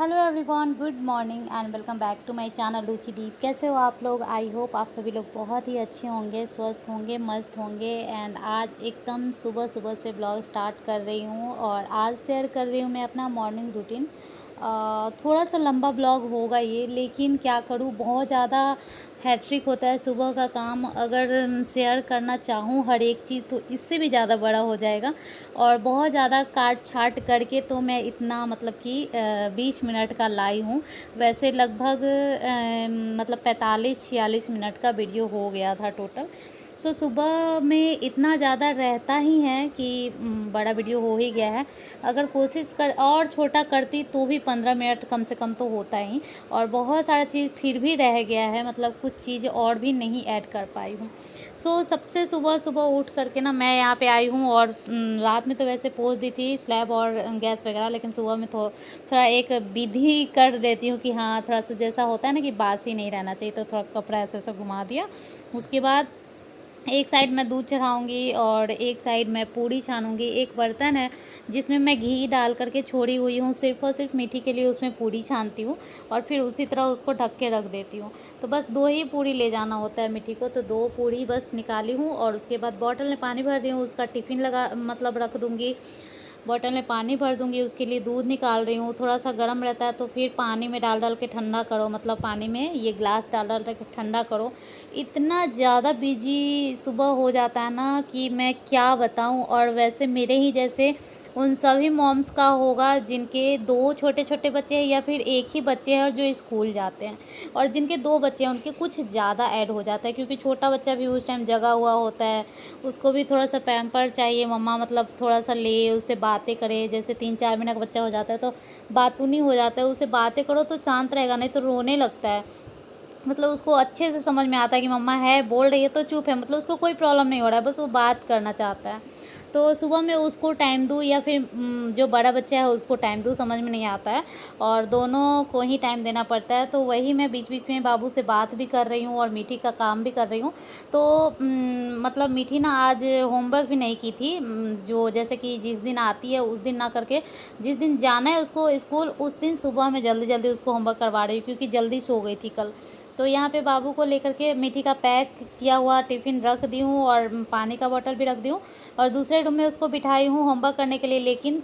Hello everyone, good morning and welcome back to my channel Ruchi Deep. कैसे हो आप लोग? आई होप आप सभी लोग बहुत ही अच्छे होंगे, स्वस्थ होंगे, मस्त होंगे। एंड आज एकदम सुबह सुबह से ब्लॉग स्टार्ट कर रही हूँ और आज शेयर कर रही हूँ मैं अपना मॉर्निंग रूटीन। थोड़ा सा लंबा ब्लॉग होगा ये, लेकिन क्या करूँ, बहुत ज़्यादा हैट्रिक होता है सुबह का काम। अगर शेयर करना चाहूँ हर एक चीज़ तो इससे भी ज़्यादा बड़ा हो जाएगा और बहुत ज़्यादा काट छाट करके तो मैं इतना मतलब कि 20 मिनट का लाई हूँ। वैसे लगभग मतलब 45-46 मिनट का वीडियो हो गया था टोटल। सो सुबह में इतना ज़्यादा रहता ही है कि बड़ा वीडियो हो ही गया है। अगर कोशिश कर और छोटा करती तो भी 15 मिनट कम से कम तो होता ही, और बहुत सारा चीज़ फिर भी रह गया है, मतलब कुछ चीज़ और भी नहीं ऐड कर पाई हूँ। सो सबसे सुबह सुबह उठ करके ना मैं यहाँ पे आई हूँ, और रात में तो वैसे पोंछ दी थी स्लैब और गैस वगैरह, लेकिन सुबह में तो थोड़ा एक विधि कर देती हूँ कि हाँ, थोड़ा सा जैसा होता है ना कि बासी नहीं रहना चाहिए, तो थोड़ा कपड़ा ऐसे ऐसे घुमा दिया। उसके बाद एक साइड मैं दूध चढ़ाऊँगी और एक साइड मैं पूड़ी छानूँगी। एक बर्तन है जिसमें मैं घी डाल करके छोड़ी हुई हूँ, सिर्फ़ और सिर्फ मीठी के लिए उसमें पूड़ी छानती हूँ और फिर उसी तरह उसको ढक के रख देती हूँ। तो बस 2 ही पूड़ी ले जाना होता है मीठी को, तो 2 पूड़ी बस निकाली हूँ और उसके बाद बॉटल में पानी भर दी हूँ, उसका टिफ़िन लगा मतलब रख दूँगी। बॉटल में पानी भर दूँगी, उसके लिए दूध निकाल रही हूँ। थोड़ा सा गर्म रहता है तो फिर पानी में डाल डाल के ठंडा करो, मतलब पानी में ये ग्लास डाल डाल के ठंडा करो। इतना ज़्यादा बिजी सुबह हो जाता है ना कि मैं क्या बताऊँ। और वैसे मेरे ही जैसे उन सभी मॉम्स का होगा जिनके 2 छोटे छोटे बच्चे हैं या फिर एक ही बच्चे हैं और जो स्कूल जाते हैं, और जिनके 2 बच्चे हैं उनके कुछ ज़्यादा ऐड हो जाता है, क्योंकि छोटा बच्चा भी उस टाइम जगा हुआ होता है। उसको भी थोड़ा सा पैम्पर चाहिए, मम्मा मतलब थोड़ा सा ले उससे बातें करे। जैसे 3-4 महीने का बच्चा हो जाता है तो बातूनी हो जाता है, उससे बातें करो तो शांत रहेगा, नहीं तो रोने लगता है। मतलब उसको अच्छे से समझ में आता है कि मम्मा है, बोल रही है तो चुप है, मतलब उसको कोई प्रॉब्लम नहीं हो रहा है, बस वो बात करना चाहता है। तो सुबह में उसको टाइम दूँ या फिर जो बड़ा बच्चा है उसको टाइम दूँ, समझ में नहीं आता है, और दोनों को ही टाइम देना पड़ता है। तो वही मैं बीच बीच में बाबू से बात भी कर रही हूँ और मीठी का काम भी कर रही हूँ। तो मतलब मीठी ना आज होमवर्क भी नहीं की थी, जो जैसे कि जिस दिन आती है उस दिन ना करके जिस दिन जाना है उसको स्कूल, उस दिन सुबह में जल्दी जल्दी उसको होमवर्क करवा रही हूँ, क्योंकि जल्दी सो गई थी कल। तो यहाँ पे बाबू को लेकर के मीठी का पैक किया हुआ टिफ़िन रख दी हूँ और पानी का बॉटल भी रख दी हूँ, और दूसरे रूम में उसको बिठाई हूँ होमवर्क करने के लिए। लेकिन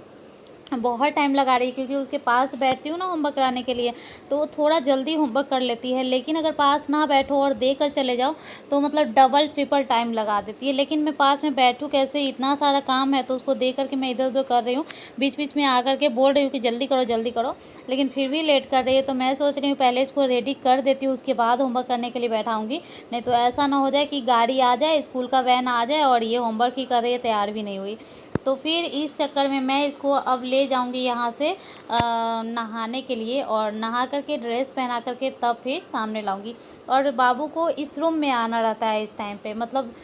बहुत टाइम लगा रही है, क्योंकि उसके पास बैठती हूँ ना होमवर्क कराने के लिए, तो वो थोड़ा जल्दी होमवर्क कर लेती है। लेकिन अगर पास ना बैठो और देकर चले जाओ तो मतलब डबल ट्रिपल टाइम लगा देती है। लेकिन मैं पास में बैठूँ कैसे, इतना सारा काम है, तो उसको दे करके मैं इधर उधर कर रही हूँ। बीच बीच में आकर के बोल रही हूँ कि जल्दी करो जल्दी करो, लेकिन फिर भी लेट कर रही है। तो मैं सोच रही हूँ पहले इसको रेडी कर देती हूँ, उसके बाद होमवर्क करने के लिए बैठाऊँगी। नहीं तो ऐसा ना हो जाए कि गाड़ी आ जाए, स्कूल का वैन आ जाए और ये होमवर्क ही कर रही है, तैयार भी नहीं हुई। तो फिर इस चक्कर में मैं इसको अब ले जाऊंगी यहाँ से नहाने के लिए, और नहा करके ड्रेस पहना करके तब फिर सामने लाऊंगी। और बाबू को इस रूम में आना रहता है इस टाइम पे, मतलब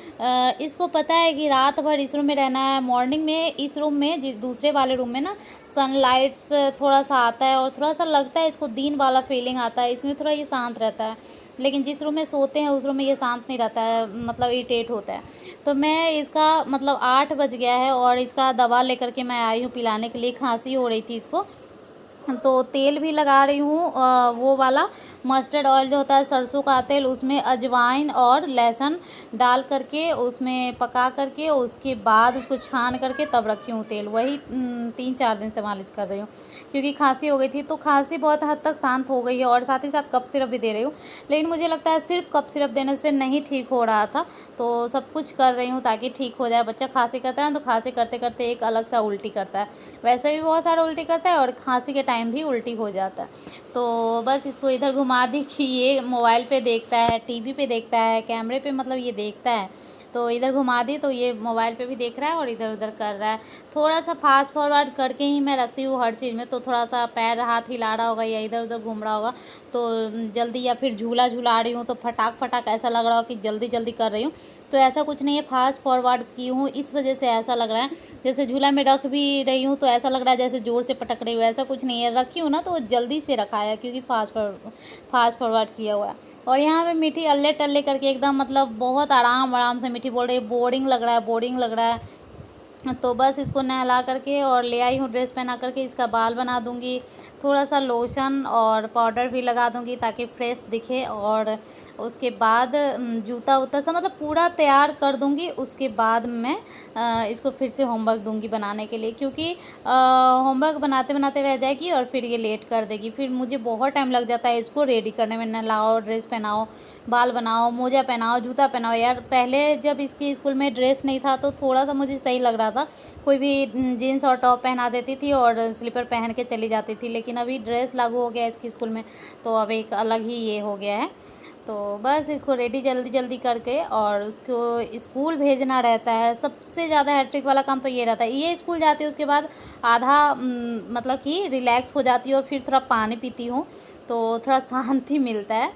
इसको पता है कि रात भर इस रूम में रहना है। मॉर्निंग में इस रूम में दूसरे वाले रूम में ना सनलाइट्स थोड़ा सा आता है और थोड़ा सा लगता है इसको दिन वाला फीलिंग आता है, इसमें थोड़ा ये शांत रहता है। लेकिन जिस रूम में सोते हैं उस रूम में ये शांत नहीं रहता है, मतलब इरिटेट होता है। तो मैं इसका मतलब 8 बज गया है और इसका दवा लेकर के मैं आई हूँ पिलाने के लिए। खांसी हो रही थी इसको, तो तेल भी लगा रही हूँ, वो वाला मस्टर्ड ऑयल जो होता है, सरसों का तेल, उसमें अजवाइन और लहसुन डाल करके उसमें पका करके उसके बाद उसको छान करके तब रखी हूँ तेल। वही 3-4 दिन से मालिश कर रही हूँ, क्योंकि खांसी हो गई थी। तो खांसी बहुत हद तक शांत हो गई है, और साथ ही साथ कफ सिरप भी दे रही हूँ। लेकिन मुझे लगता है सिर्फ कफ सिरप देने से नहीं ठीक हो रहा था, तो सब कुछ कर रही हूँ ताकि ठीक हो जाए। बच्चा खांसी करता है तो खांसी करते करते एक अलग सा उल्टी करता है, वैसे भी बहुत सारा उल्टी करता है और खांसी के टाइम भी उल्टी हो जाता है। तो बस इसको इधर घुमा दी कि ये मोबाइल पे देखता है, टीवी पे देखता है, कैमरे पे मतलब ये देखता है, तो इधर घुमा दी तो ये मोबाइल पे भी देख रहा है और इधर उधर कर रहा है। थोड़ा सा फास्ट फॉरवर्ड करके ही मैं रखती हूँ हर चीज़ में, तो थोड़ा सा पैर हाथ हिला रहा होगा या इधर उधर घूम रहा होगा तो जल्दी, या फिर झूला झूला रही हूँ तो फटाक फटाक ऐसा लग रहा हो कि जल्दी जल्दी कर रही हूँ। तो ऐसा कुछ नहीं है, फास्ट फॉरवर्ड की हूँ इस वजह से ऐसा लग रहा है। जैसे झूला में रख भी रही हूँ तो ऐसा लग रहा है जैसे ज़ोर से पटक रही हूँ, ऐसा कुछ नहीं है। रखी हूँ ना तो जल्दी से रखा है, क्योंकि फास्ट फॉरवर्ड किया हुआ है। और यहाँ पे मीठी अल्ले टल्ले करके एकदम मतलब बहुत आराम आराम से मीठी बोल रही है, बोरिंग लग रहा है, बोरिंग लग रहा है। तो बस इसको नहला करके और ले आई हूँ, ड्रेस पहना करके इसका बाल बना दूँगी, थोड़ा सा लोशन और पाउडर भी लगा दूँगी ताकि फ्रेश दिखे। और उसके बाद जूता वूता सब मतलब पूरा तैयार कर दूँगी। उसके बाद मैं इसको फिर से होमवर्क दूँगी बनाने के लिए, क्योंकि होमवर्क बनाते बनाते रह जाएगी और फिर ये लेट कर देगी। फिर मुझे बहुत टाइम लग जाता है इसको रेडी करने में, नहलाओ, ड्रेस पहनाओ, बाल बनाओ, मोजा पहनाओ, जूता पहनाओ। यार पहले जब इसकी स्कूल में ड्रेस नहीं था तो थोड़ा सा मुझे सही लग रहा था, कोई भी जीन्स और टॉप पहना देती थी और स्लीपर पहन के चली जाती थी। लेकिन अभी ड्रेस लागू हो गया है इसकी स्कूल में, तो अब एक अलग ही ये हो गया है। तो बस इसको रेडी जल्दी जल्दी करके और उसको स्कूल भेजना रहता है। सबसे ज़्यादा हैट्रिक वाला काम तो ये रहता है। ये स्कूल जाती है उसके बाद आधा मतलब कि रिलैक्स हो जाती है और फिर थोड़ा पानी पीती हूँ तो थोड़ा शांति मिलता है।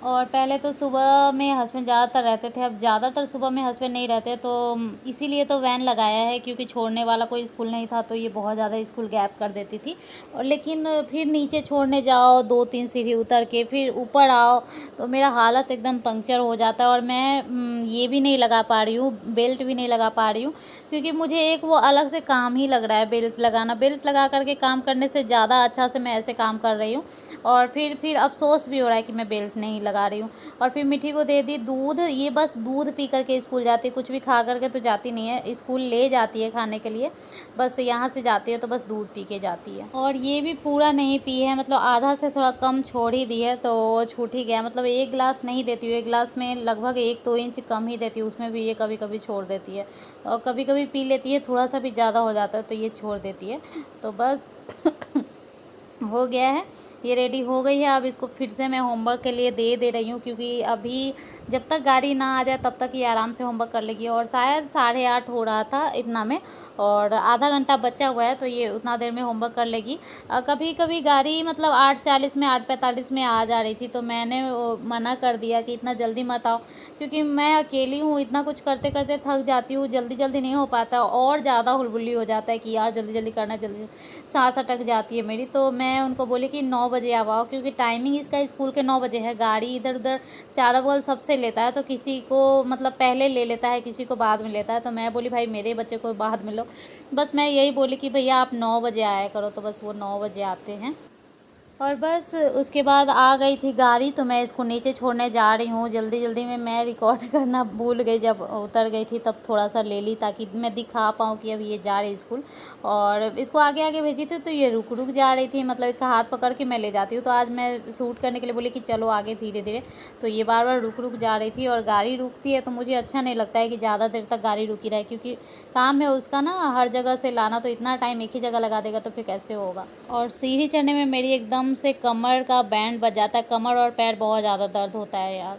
और पहले तो सुबह में हस्बैंड ज़्यादातर रहते थे, अब ज़्यादातर सुबह में हस्बैंड नहीं रहते, तो इसीलिए तो वैन लगाया है, क्योंकि छोड़ने वाला कोई स्कूल नहीं था तो ये बहुत ज़्यादा स्कूल गैप कर देती थी। और लेकिन फिर नीचे छोड़ने जाओ 2-3 सीढ़ी उतर के फिर ऊपर आओ तो मेरा हालत एकदम पंक्चर हो जाता है। और मैं ये भी नहीं लगा पा रही हूँ, बेल्ट भी नहीं लगा पा रही हूँ, क्योंकि मुझे एक वो अलग से काम ही लग रहा है बेल्ट लगाना। बेल्ट लगा करके काम करने से ज़्यादा अच्छा से मैं ऐसे काम कर रही हूँ और फिर अफसोस भी हो रहा है कि मैं बेल्ट नहीं लगा रही हूँ। और फिर मिठी को दे दी दूध, ये बस दूध पी करके स्कूल जाती है, कुछ भी खा करके तो जाती नहीं है। स्कूल ले जाती है खाने के लिए, बस यहाँ से जाती है तो बस दूध पी के जाती है। और ये भी पूरा नहीं पी है, मतलब आधा से थोड़ा कम छोड़ ही दी है, तो छूट ही गया। मतलब 1 गिलास नहीं देती हूँ, 1 गिलास में लगभग 1-2 इंच कम ही देती हूँ, उसमें भी ये कभी कभी छोड़ देती है और कभी कभी पी लेती है। थोड़ा सा भी ज़्यादा हो जाता है तो ये छोड़ देती है। तो बस हो गया है, ये रेडी हो गई है। अब इसको फिर से मैं होमवर्क के लिए दे रही हूँ, क्योंकि अभी जब तक गाड़ी ना आ जाए तब तक ये आराम से होमवर्क कर लेगी। और शायद 8:30 हो रहा था इतना में, और आधा घंटा बचा हुआ है तो ये उतना देर में होमवर्क कर लेगी। कभी कभी गाड़ी मतलब 8:40 में 8:45 में आ जा रही थी, तो मैंने मना कर दिया कि इतना जल्दी मत आओ, क्योंकि मैं अकेली हूँ, इतना कुछ करते करते थक जाती हूँ, जल्दी जल्दी नहीं हो पाता और ज़्यादा हुलबुली हो जाता है कि यार जल्दी जल्दी करना, जल्दी सांस अटक जाती है मेरी। तो मैं उनको बोली कि 9 बजे आओ, क्योंकि टाइमिंग इसका स्कूल के 9 बजे है। गाड़ी इधर उधर चारों बगल सबसे लेता है, तो किसी को मतलब पहले ले लेता है, किसी को बाद में लेता है। तो मैं बोली भाई मेरे बच्चे को बाद में लो, बस मैं यही बोली कि भैया आप 9 बजे आया करो, तो बस वो 9 बजे आते हैं। और बस उसके बाद आ गई थी गाड़ी, तो मैं इसको नीचे छोड़ने जा रही हूँ। जल्दी जल्दी में मैं रिकॉर्ड करना भूल गई, जब उतर गई थी तब थोड़ा सा ले ली ताकि मैं दिखा पाऊँ कि अब ये जा रही स्कूल। और इसको आगे आगे भेजी थी तो ये रुक रुक जा रही थी, मतलब इसका हाथ पकड़ के मैं ले जाती हूँ। तो आज मैं शूट करने के लिए बोली कि चलो आगे धीरे धीरे, तो ये बार बार रुक रुक जा रही थी। और गाड़ी रुकती है तो मुझे अच्छा नहीं लगता है कि ज़्यादा देर तक गाड़ी रुकी रहे, क्योंकि काम है उसका ना हर जगह से लाना, तो इतना टाइम एक ही जगह लगा देगा तो फिर कैसे होगा। और सीढ़ी चढ़ने में मेरी एकदम से कमर का बैंड बज जाता है, कमर और पैर बहुत ज़्यादा दर्द होता है यार।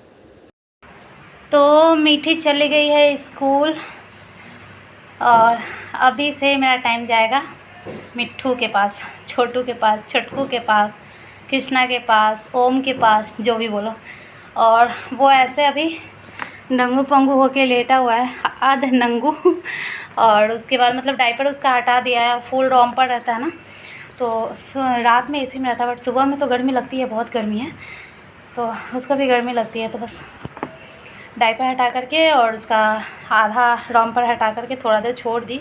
तो मीठी चली गई है स्कूल और अभी से मेरा टाइम जाएगा मिट्ठू के पास, छोटू के पास, छोटकू के पास, कृष्णा के पास, ओम के पास, जो भी बोलो। और वो ऐसे अभी नंगू पंगू होके लेटा हुआ है, आध नंगू। और उसके बाद मतलब डायपर उसका हटा दिया है, फुल रॉम्पर रहता है ना, तो रात में एसी में रहता है, बट सुबह में तो गर्मी लगती है, बहुत गर्मी है, तो उसको भी गर्मी लगती है। तो बस डायपर हटा करके और उसका आधा रॉम्पर हटा करके थोड़ा देर छोड़ दी,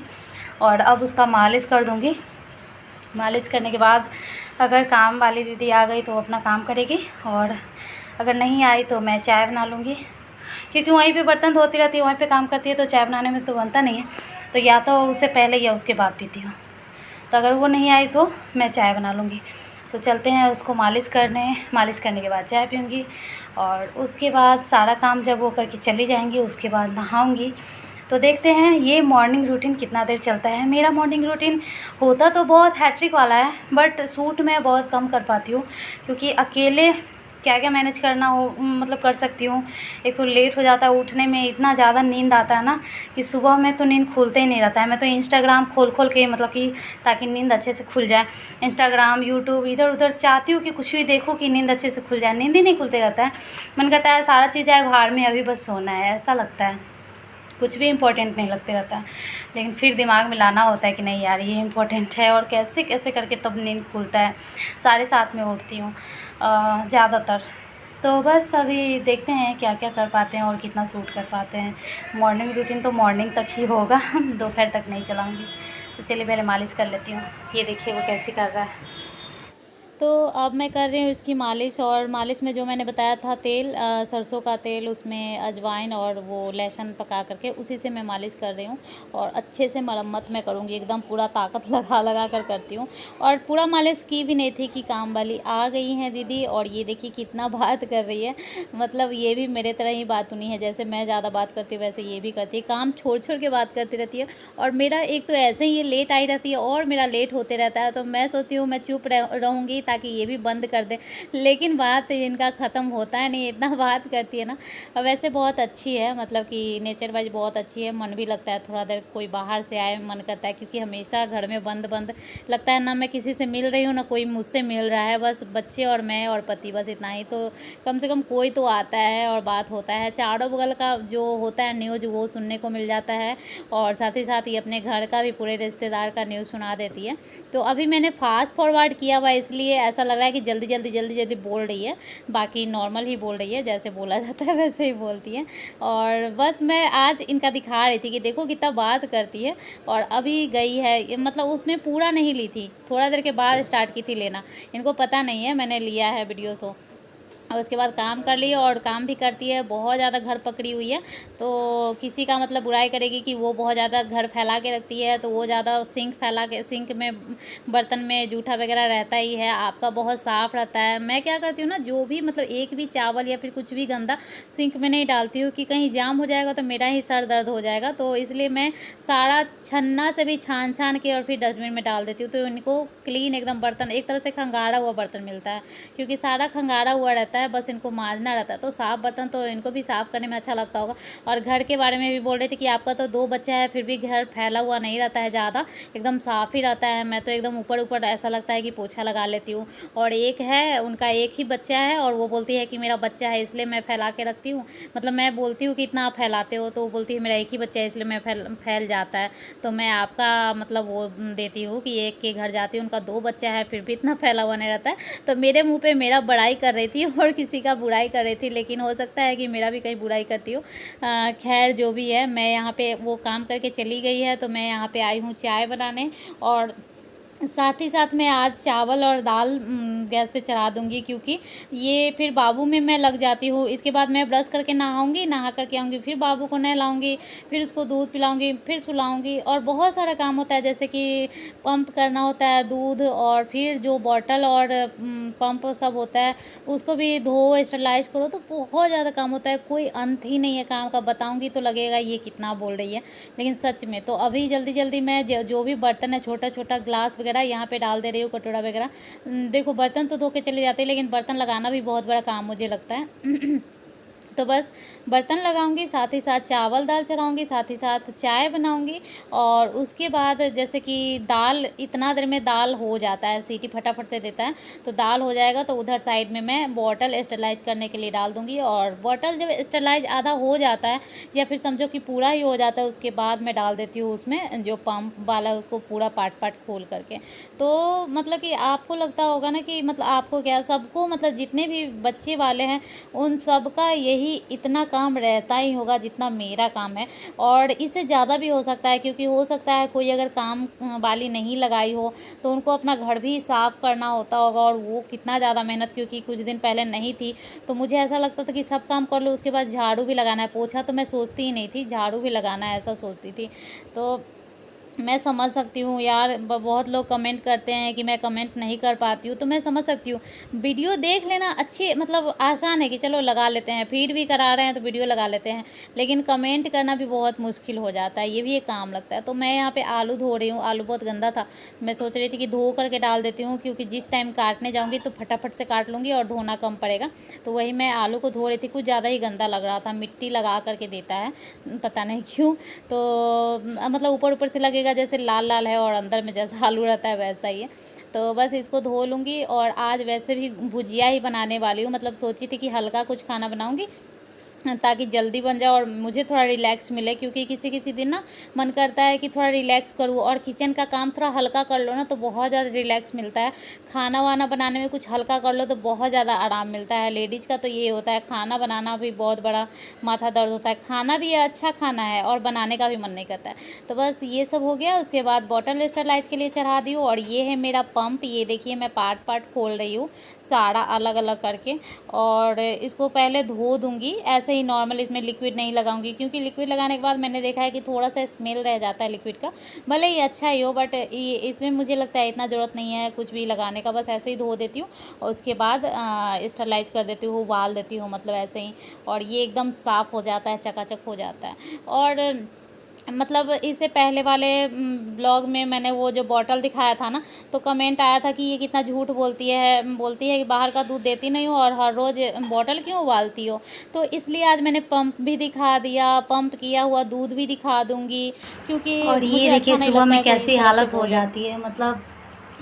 और अब उसका मालिश कर दूँगी। मालिश करने के बाद अगर काम वाली दीदी आ गई तो अपना काम करेगी, और अगर नहीं आई तो मैं चाय बना लूँगी, क्योंकि वहीं पे बर्तन धोती रहती है, वहीं पे काम करती है, तो चाय बनाने में तो बनता नहीं है, तो या तो उससे पहले या उसके बाद पीती हूँ। तो अगर वो नहीं आई तो मैं चाय बना लूँगी। तो चलते हैं उसको मालिश करने, मालिश करने के बाद चाय पीऊँगी, और उसके बाद सारा काम जब वो करके चली जाएंगी उसके बाद नहाऊँगी। तो देखते हैं ये मॉर्निंग रूटीन कितना देर चलता है। मेरा मॉर्निंग रूटीन होता तो बहुत हैट्रिक वाला है, बट सूट मैं बहुत कम कर पाती हूँ, क्योंकि अकेले क्या क्या मैनेज करना हो मतलब कर सकती हूँ। एक तो लेट हो जाता है उठने में, इतना ज़्यादा नींद आता है ना कि सुबह में तो नींद खुलते ही नहीं रहता है। मैं तो इंस्टाग्राम खोल खोल के मतलब कि ताकि नींद अच्छे से खुल जाए, इंस्टाग्राम यूट्यूब इधर उधर चाहती हूँ कि कुछ भी देखो कि नींद अच्छे से खुल जाए, नींद ही नहीं खुलते रहता है। मन कहता है सारा चीज़ आए बाहर में, अभी बस सोना है, ऐसा लगता है, कुछ भी इम्पोर्टेंट नहीं लगते रहता है। लेकिन फिर दिमाग में लाना होता है कि नहीं यार ये इम्पोर्टेंट है, और कैसे कैसे करके तब नींद खुलता है। 7:30 में उठती हूँ ज़्यादातर, तो बस अभी देखते हैं क्या क्या कर पाते हैं और कितना सूट कर पाते हैं। मॉर्निंग रूटीन तो मॉर्निंग तक ही होगा दोपहर तक नहीं चलाऊँगी। तो चलिए पहले मालिश कर लेती हूँ। ये देखिए वो कैसे कर रहा है। तो अब मैं कर रही हूँ इसकी मालिश, और मालिश में जो मैंने बताया था तेल, सरसों का तेल, उसमें अजवाइन और वो लहसुन पका करके उसी से मैं मालिश कर रही हूँ। और अच्छे से मरम्मत मैं करूँगी, एकदम पूरा ताकत लगा लगा कर करती हूँ। और पूरा मालिश की भी नहीं थी कि काम वाली आ गई हैं दीदी, और ये देखिए कितना बात कर रही है। मतलब ये भी मेरे तरह ही बातूनी है, जैसे मैं ज़्यादा बात करती हूँ वैसे ये भी करती है, काम छोड़ छोड़ के बात करती रहती है। और मेरा एक तो ऐसे ही ये लेट आई रहती है और मेरा लेट होते रहता है, तो मैं सोचती हूँ मैं चुप रहूँगी ताकि ये भी बंद कर दे, लेकिन बात इनका ख़त्म होता है नहीं, इतना बात करती है ना। और वैसे बहुत अच्छी है, मतलब कि नेचर वाइज बहुत अच्छी है, मन भी लगता है थोड़ा देर कोई बाहर से आए मन करता है, क्योंकि हमेशा घर में बंद बंद लगता है ना, मैं किसी से मिल रही हूँ ना कोई मुझसे मिल रहा है, बस बच्चे और मैं और पति, बस इतना ही। तो कम से कम कोई तो आता है और बात होता है, चारों बगल का जो होता है न्यूज़ वो सुनने को मिल जाता है, और साथ ही साथ ये अपने घर का भी पूरे रिश्तेदार का न्यूज़ सुना देती है। तो अभी मैंने फास्ट फॉरवर्ड किया हुआ, इसलिए ऐसा लग रहा है कि जल्दी जल्दी जल्दी जल्दी बोल रही है, बाकी नॉर्मल ही बोल रही है, जैसे बोला जाता है वैसे ही बोलती है। और बस मैं आज इनका दिखा रही थी कि देखो कितना बात करती है। और अभी गई है मतलब उसमें पूरा नहीं ली थी, थोड़ा देर के बाद स्टार्ट की थी लेना, इनको पता नहीं है मैंने लिया है वीडियो शो। और उसके बाद काम कर ली, और काम भी करती है, बहुत ज़्यादा घर पकड़ी हुई है। तो किसी का मतलब बुराई करेगी कि वो बहुत ज़्यादा घर फैला के रखती है, तो वो ज़्यादा सिंक फैला के, सिंक में बर्तन में जूठा वगैरह रहता ही है, आपका बहुत साफ़ रहता है। मैं क्या करती हूँ ना, जो भी मतलब एक भी चावल या फिर कुछ भी गंदा सिंक में नहीं डालती हूँ कि कहीं जाम हो जाएगा तो मेरा ही सर दर्द हो जाएगा, तो इसलिए मैं सारा छन्ना से भी छान छान के और फिर डस्टबिन में डाल देती हूँ। तो इनको क्लीन एकदम बर्तन, एक तरह से खंगारा हुआ बर्तन मिलता है, क्योंकि सारा खंगारा हुआ रहता है, बस इनको मांजना रहता है। तो साफ़ बर्तन तो इनको भी साफ़ करने में अच्छा लगता होगा। और घर के बारे में भी बोल रहे थे कि आपका तो 2 बच्चा है, फिर भी घर फैला हुआ नहीं रहता है ज़्यादा, एकदम साफ़ ही रहता है। मैं तो एकदम ऊपर ऊपर ऐसा लगता है कि पोछा लगा लेती हूँ। और एक है उनका, एक ही बच्चा है, और वो बोलती है कि मेरा बच्चा है इसलिए मैं फैला के रखती हूँ। मतलब मैं बोलती हूँ कि इतना आप फैलाते हो, तो वो बोलती है मेरा एक ही बच्चा है इसलिए मैं फैल जाता है। तो मैं आपका मतलब वो देती हूँ कि एक के घर जाती हूँ, उनका 2 बच्चा है फिर भी इतना फैला हुआ नहीं रहता है। तो मेरे मुँह पे मेरा बड़ाई कर रही थी और किसी का बुराई कर रही थी, लेकिन हो सकता है कि मेरा भी कहीं बुराई करती हो। खैर जो भी है, मैं यहाँ पे वो काम करके चली गई है, तो मैं यहाँ पे आई हूँ चाय बनाने। और साथ ही साथ मैं आज चावल और दाल गैस पे चढ़ा दूँगी, क्योंकि ये फिर बाबू में मैं लग जाती हूँ। इसके बाद मैं ब्रश करके नहाऊँगी, नहा करके आऊँगी, फिर बाबू को नहलाऊँगी, फिर उसको दूध पिलाऊँगी, फिर सुलाऊँगी, और बहुत सारा काम होता है, जैसे कि पंप करना होता है दूध, और फिर जो बॉटल और पंप सब होता है उसको भी धो स्टरलाइज करो, तो बहुत ज़्यादा काम होता है, कोई अंत ही नहीं है काम का। बताऊँगी तो लगेगा ये कितना बोल रही है, लेकिन सच में। तो अभी जल्दी जल्दी मैं जो भी बर्तन है, छोटा छोटा ग्लास वगैरह यहाँ पे डाल दे रही हूँ, कटोरा वगैरह। देखो बर्तन तो धो के चले जाते हैं, लेकिन बर्तन लगाना भी बहुत बड़ा काम मुझे लगता है तो बस बर्तन लगाऊंगी, साथ ही साथ चावल दाल चढ़ाऊंगी, साथ ही साथ चाय बनाऊंगी। और उसके बाद जैसे कि दाल, इतना देर में दाल हो जाता है, सीटी फटाफट से देता है, तो दाल हो जाएगा तो उधर साइड में मैं बॉटल स्टरलाइज करने के लिए डाल दूंगी। और बॉटल जब स्टरलाइज आधा हो जाता है, या फिर समझो कि पूरा ही हो जाता है, उसके बाद मैं डाल देती हूँ उसमें जो पंप वाला है उसको पूरा पार्ट पार्ट खोल करके। तो मतलब कि आपको लगता होगा ना कि मतलब आपको क्या, सबको मतलब जितने भी बच्चे वाले हैं उन सब का यही इतना काम रहता ही होगा जितना मेरा काम है, और इससे ज़्यादा भी हो सकता है, क्योंकि हो सकता है कोई अगर काम वाली नहीं लगाई हो तो उनको अपना घर भी साफ़ करना होता होगा, और वो कितना ज़्यादा मेहनत, क्योंकि कुछ दिन पहले नहीं थी तो मुझे ऐसा लगता था कि सब काम कर लो, उसके बाद झाड़ू भी लगाना है, पोछा तो मैं सोचती ही नहीं थी, झाड़ू भी लगाना है ऐसा सोचती थी। तो मैं समझ सकती हूँ यार, बहुत लोग कमेंट करते हैं कि मैं कमेंट नहीं कर पाती हूँ, तो मैं समझ सकती हूँ। वीडियो देख लेना अच्छी, मतलब आसान है कि चलो लगा लेते हैं, फीड भी करा रहे हैं तो वीडियो लगा लेते हैं, लेकिन कमेंट करना भी बहुत मुश्किल हो जाता है, ये भी एक काम लगता है। तो मैं यहाँ पे आलू धो रही हूँ, आलू बहुत गंदा था, मैं सोच रही थी कि धो करके डाल देती हूँ, क्योंकि जिस टाइम काटने जाऊँगी तो फटाफट से काट लूँगी और धोना कम पड़ेगा। तो वही मैं आलू को धो रही थी, कुछ ज़्यादा ही गंदा लग रहा था, मिट्टी लगा करके देता है पता नहीं क्यों। तो मतलब ऊपर ऊपर से लगेगा जैसे लाल लाल है, और अंदर में जैसा आलू रहता है वैसा ही है। तो बस इसको धो लूँगी। और आज वैसे भी भुजिया ही बनाने वाली हूँ, मतलब सोची थी कि हल्का कुछ खाना बनाऊँगी, ताकि जल्दी बन जाए और मुझे थोड़ा रिलैक्स मिले, क्योंकि किसी किसी दिन ना मन करता है कि थोड़ा रिलैक्स करूँ और किचन का काम थोड़ा हल्का कर लो ना तो बहुत ज़्यादा रिलैक्स मिलता है। खाना वाना बनाने में कुछ हल्का कर लो तो बहुत ज़्यादा आराम मिलता है। लेडीज़ का तो ये होता है, खाना बनाना भी बहुत बड़ा माथा दर्द होता है। खाना भी अच्छा खाना है और बनाने का भी मन नहीं करता है। तो बस ये सब हो गया। उसके बाद बॉटल स्टरलाइज के लिए चढ़ा दी हूँ और ये है मेरा पंप। ये देखिए मैं पार्ट पार्ट खोल रही हूँ सारा अलग अलग करके, और इसको पहले धो दूँगी ऐसे ही नॉर्मल, इसमें लिक्विड नहीं लगाऊंगी, क्योंकि लिक्विड लगाने के बाद मैंने देखा है कि थोड़ा सा स्मेल रह जाता है लिक्विड का। भले ही अच्छा ही हो, बट इसमें मुझे लगता है इतना ज़रूरत नहीं है कुछ भी लगाने का। बस ऐसे ही धो देती हूँ और उसके बाद स्टरलाइज कर देती हूँ, उबाल देती हूँ मतलब ऐसे ही, और ये एकदम साफ़ हो जाता है, चकाचक हो जाता है। और मतलब इससे पहले वाले ब्लॉग में मैंने वो जो बॉटल दिखाया था ना, तो कमेंट आया था कि ये कितना झूठ बोलती है कि बाहर का दूध देती नहीं हो और हर रोज़ बॉटल क्यों उबालती हो। तो इसलिए आज मैंने पंप भी दिखा दिया, पंप किया हुआ दूध भी दिखा दूँगी, क्योंकि और ये मुझे देखिए अच्छा नहीं सुबह लगता में है कोई इस कैसी तरह से हालत हो बोले। जाती है, मतलब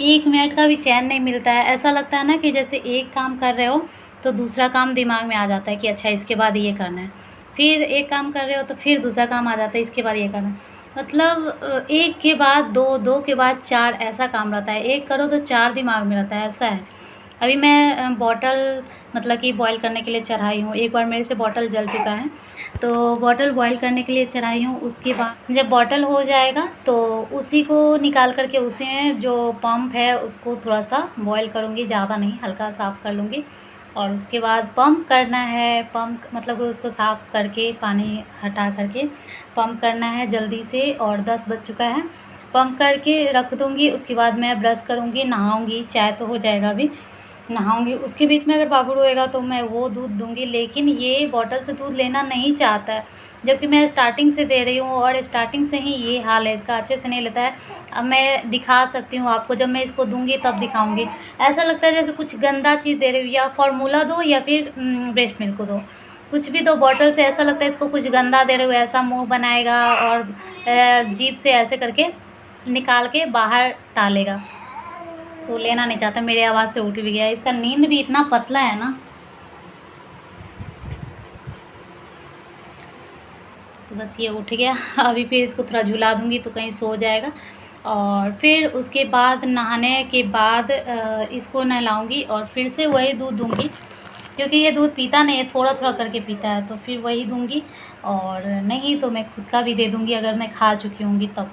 1 मिनट का भी चैन नहीं मिलता है। ऐसा लगता है ना कि जैसे एक काम कर रहे हो तो दूसरा काम दिमाग में आ जाता है कि अच्छा इसके बाद ये करना है। फिर एक काम कर रहे हो तो फिर दूसरा काम आ जाता है, इसके बाद ये करना है। मतलब एक के बाद 2, 2 के बाद 4 ऐसा काम रहता है। एक करो तो 4 दिमाग में रहता है, ऐसा है। अभी मैं बॉटल मतलब कि बॉयल करने के लिए चढ़ाई हूँ। एक बार मेरे से बॉटल जल चुका है, तो बॉटल बॉयल करने के लिए चढ़ाई हूँ। उसके बाद जब बॉटल हो जाएगा तो उसी को निकाल कर के उसी में जो पंप है उसको थोड़ा सा बॉयल करूँगी, ज़्यादा नहीं, हल्का साफ़ कर लूँगी। और उसके बाद पंप करना है, पंप मतलब उसको साफ़ करके पानी हटा करके पंप करना है जल्दी से। और 10 बज चुका है, पंप करके रख दूँगी। उसके बाद मैं ब्रश करूँगी, नहाऊँगी, चाय तो हो जाएगा अभी, नहाऊँगी। उसके बीच में अगर बाबू रोएगा तो मैं वो दूध दूँगी, लेकिन ये बॉटल से दूध लेना नहीं चाहता है, जबकि मैं स्टार्टिंग से दे रही हूँ और स्टार्टिंग से ही ये हाल है इसका, अच्छे से नहीं लेता है। अब मैं दिखा सकती हूँ आपको, जब मैं इसको दूँगी तब दिखाऊँगी। ऐसा लगता है जैसे कुछ गंदा चीज़ दे रही हूँ, या फार्मूला दो या फिर ब्रेस्ट मिल्क दो, कुछ भी दो बॉटल से। ऐसा लगता है इसको कुछ गंदा दे रहे हो, ऐसा मुँह बनाएगा और जीभ से ऐसे करके निकाल के बाहर डालेगा, तो लेना नहीं चाहता। मेरी आवाज़ से उठ भी गया। इसका नींद भी इतना पतला है ना, तो बस ये उठ गया। अभी फिर इसको थोड़ा झुला दूँगी तो कहीं सो जाएगा। और फिर उसके बाद नहाने के बाद इसको नहलाऊँगी और फिर से वही दूध दूँगी, क्योंकि ये दूध पीता नहीं है, थोड़ा थोड़ा करके पीता है, तो फिर वही दूँगी। और नहीं तो मैं खुद का भी दे दूँगी, अगर मैं खा चुकी होंगी तब।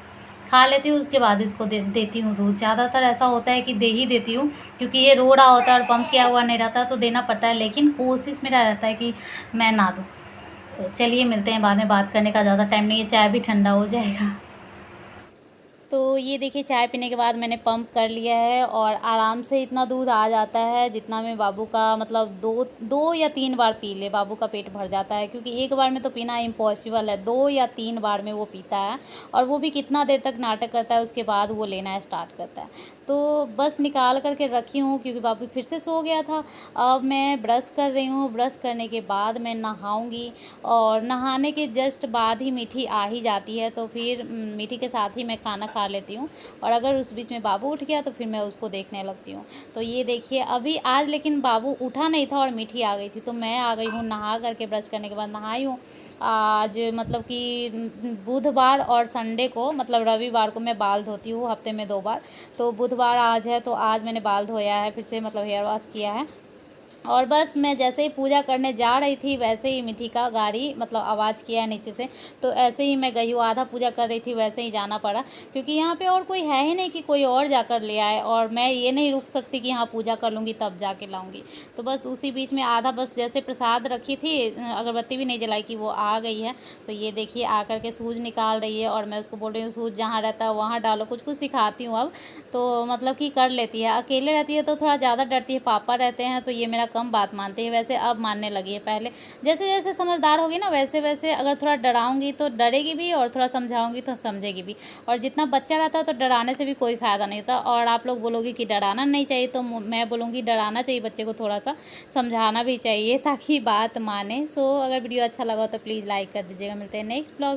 खा लेती हूँ उसके बाद इसको देती हूँ दूध। ज़्यादातर ऐसा होता है कि दे ही देती हूँ, क्योंकि ये रो रहा होता है और पंप किया हुआ नहीं रहता तो देना पड़ता है, लेकिन कोशिश मेरा रहता है कि मैं ना दूँ। तो चलिए मिलते हैं बाद में, बात करने का ज़्यादा टाइम नहीं है, चाय भी ठंडा हो जाएगा। तो ये देखिए चाय पीने के बाद मैंने पंप कर लिया है और आराम से इतना दूध आ जाता है जितना में बाबू का मतलब 2 या 3 बार पी ले बाबू का पेट भर जाता है, क्योंकि एक बार में तो पीना इम्पॉसिबल है, 2 या 3 बार में वो पीता है। और वो भी कितना देर तक नाटक करता है, उसके बाद वो लेना स्टार्ट करता है। तो बस निकाल करके रखी हूँ क्योंकि बाबू फिर से सो गया था। अब मैं ब्रश कर रही हूँ, ब्रश करने के बाद मैं नहाऊँगी और नहाने के जस्ट बाद ही मीठी आ ही जाती है, तो फिर मीठी के साथ ही मैं खाना खा लेती हूँ। और अगर उस बीच में बाबू उठ गया तो फिर मैं उसको देखने लगती हूँ। तो ये देखिए अभी आज लेकिन बाबू उठा नहीं था और मीठी आ गई थी, तो मैं आ गई हूँ नहा करके, ब्रश करने के बाद नहाई हूँ। आज मतलब कि बुधवार और संडे को मतलब रविवार को मैं बाल धोती हूँ हफ्ते में 2 बार। तो बुधवार आज है तो आज मैंने बाल धोया है, फिर से मतलब हेयर वॉश किया है। और बस मैं जैसे ही पूजा करने जा रही थी वैसे ही मिठी का गाड़ी मतलब आवाज़ किया है नीचे से, तो ऐसे ही मैं गई हूँ, आधा पूजा कर रही थी वैसे ही जाना पड़ा, क्योंकि यहाँ पे और कोई है ही नहीं कि कोई और जाकर ले आए, और मैं ये नहीं रुक सकती कि हाँ पूजा कर लूँगी तब जाके लाऊँगी। तो बस उसी बीच में आधा बस जैसे प्रसाद रखी थी, अगरबत्ती भी नहीं जलाई कि वो आ गई है। तो ये देखिए आकर के सूज निकाल रही है और मैं उसको बोल रही हूँ सूज जहाँ रहता है वहाँ डालो, कुछ कुछ सिखाती हूँ अब। तो मतलब कि कर लेती है, अकेले रहती है तो थोड़ा ज़्यादा डरती है, पापा रहते हैं तो ये मेरा कम बात मानती है, वैसे अब मानने लगी है। पहले जैसे जैसे समझदार होगी ना वैसे वैसे अगर थोड़ा डराऊंगी तो डरेगी भी और थोड़ा समझाऊंगी तो समझेगी भी। और जितना बच्चा रहता है तो डराने से भी कोई फ़ायदा नहीं होता। और आप लोग बोलोगे कि डराना नहीं चाहिए, तो मैं बोलूँगी डराना चाहिए बच्चे को, थोड़ा सा समझाना भी चाहिए ताकि बात माने। सो अगर वीडियो अच्छा लगा तो प्लीज़ लाइक कर दीजिएगा। मिलते हैं नेक्स्ट ब्लॉग।